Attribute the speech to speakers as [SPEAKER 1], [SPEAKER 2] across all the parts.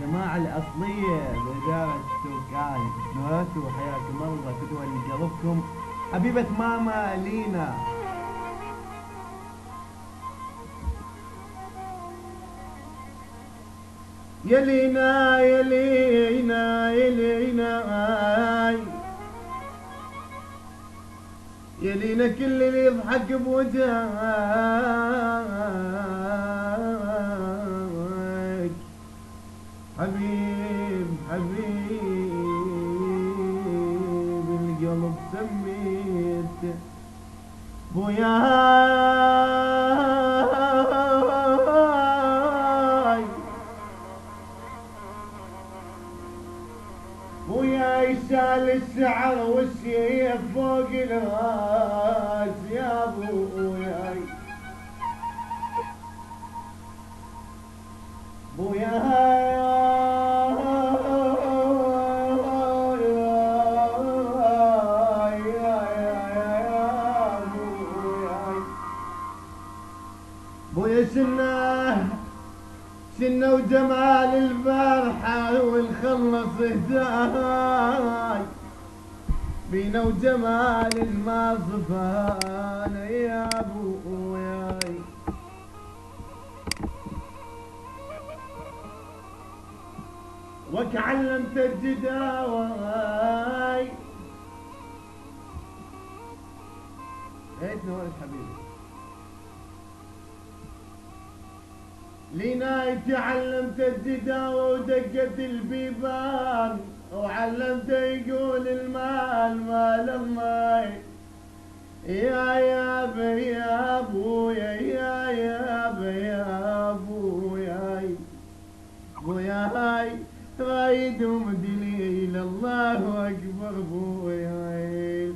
[SPEAKER 1] الجماعة الأصلية بإدارة السكان نورتوا حياكم الله فدوى لقلبكم. حبيبة ماما لينا. يا لينا يا لينا يا لينا يا لينا كل اللي يضحك بوجهك حبيب حبيب القلب سميته بوياي بوياي شال الشعر والشيف فوق الراس يا بوياي بوياي بويا سنة وجمال الفرحة والخلص هداي بينا وجمال المصفانة يا بوياي وك علمت الجداوي ايت نور حبيبي لينا تعلمت الجداوة ودقت البيبان وعلمت يقول المال مال الله يا بي يا ابويا يا بي يا ابويا بوياي رايد ومدليل الله اكبر بوياي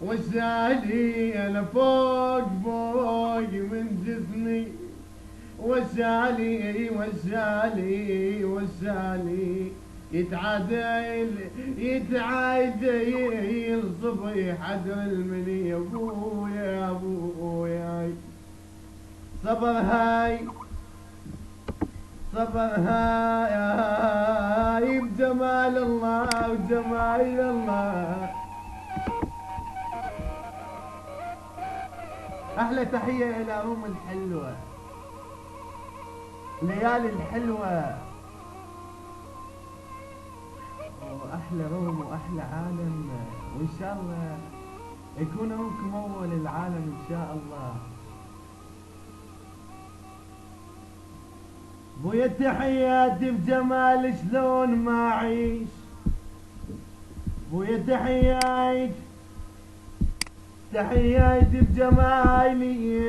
[SPEAKER 1] وسالي انا فوق من جسمي وسالي يتعادل صبي حدر المني يا ابويا صبر هاي بجمال الله وجمال الله. احلى تحية الى روم الحلوة ليالي الحلوة واحلى روم واحلى عالم وان شاء الله يكون رومكم اول العالم ان شاء الله. بويا تحياتي بجمال شلون ما اعيش بويا تحياتي بجمالي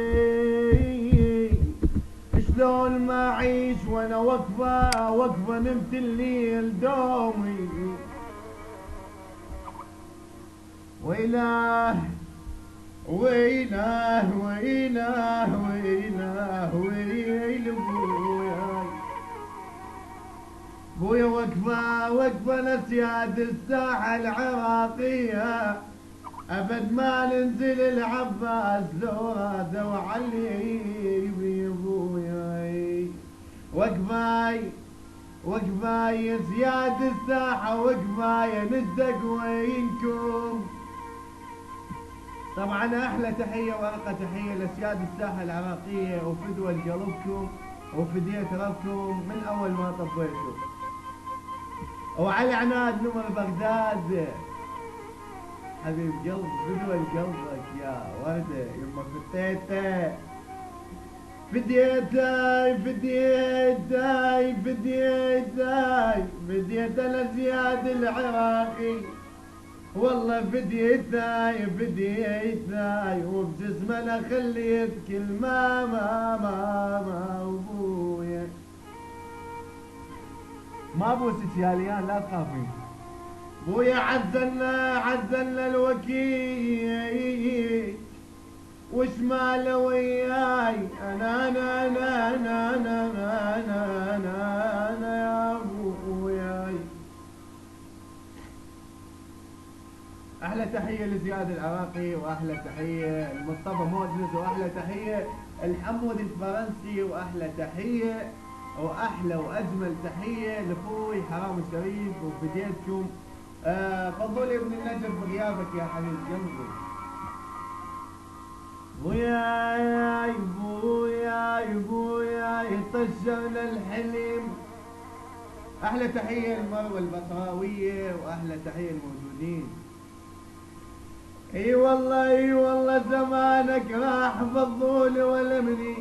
[SPEAKER 1] شلون ما اعيش وانا وقفة نمت الليل دومي ويله بويا وقفة لسياد الساحة العراقية أبد ما ننزل العباس لو راد وعلي يا بوياي وقفاي سياد الساحة وقفاي نصدق وينكم. طبعا احلى تحية وارقى تحية لسياد الساحة العراقية وفدوى قلبكم وفديت ربكم من اول ما طبيتوا. وعلى عناد نمر بغداد حبيب قلب فدوى قلبك يا وردة يما فتيته فديت لزياد العراقي والله فديتاي وبجسمه انا خليت كل ما ابويا ما بوسك يا ليان لا تخافين. بويا عزلنا الوكيل وش ماله وياي انا يا ابوياي. احلى تحيه لزياد العراقي واحلى تحيه لمصطفى مودرز واحلى تحيه الحمود الفرنسي واحلى تحيه واحلى واجمل تحيه لاخوي حرام الشريف وفديتكم. فضول ابن النجف بغيابك يا حبيب قلبي. بوياي بوياي بوياي طشرنا الحلم. احلى تحيه لمروه البصراويه واحلى تحيه الموجودين. اي والله اي والله زمانك راح فضول ولا مني،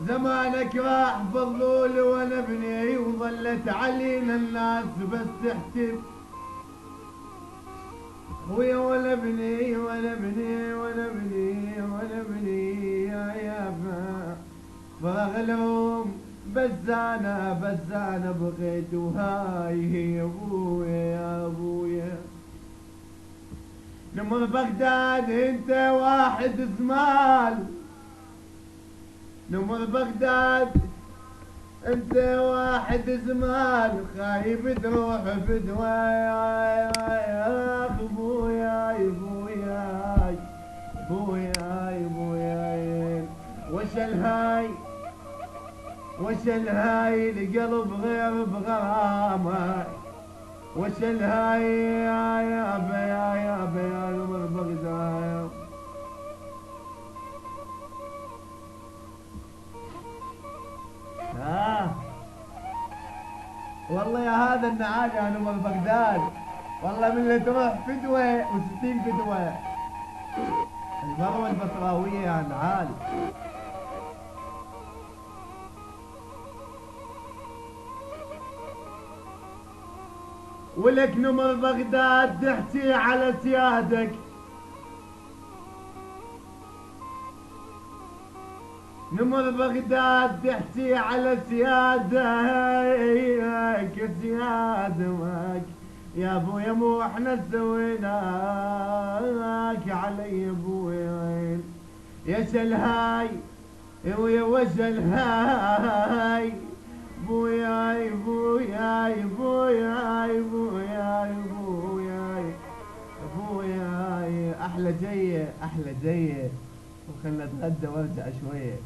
[SPEAKER 1] زمانك راح فضول وانا ابني، وظلت علينا الناس بس تحتف. خويا ولا ابني ولا ابني ولا ابني ولا ابني يا يابا فرغ لهم، بس انا بغيت وهاي هي ابويا يا ابويا. نمر بغداد انت واحد زمال، نمر بغداد انت واحد زمال، خايف تروح فدوى يا ابويا ابويا ابويا ابويا. وش الهاي وش الهاي القلب غير بغرامه، وش الهاي يا يابا يا يابا يا نمر بغداد. والله يا هذا النعال يا نمر بغداد، والله من اللي تروح فدوة و60 فدوة. المروة البصراوية يا نعال. ولك نمر بغداد تحكي على سيادك، نمر بغداد تحكي على سيادك سيادك يا ابويا، مو احنا سويناك علي ابويا. يا شلهاي ويا وش الهاي بوياي بوياي بوياي بوياي بوياي بوياي. احلى جيه احلى جيه، وخلنا اتغدى وارجع شويه.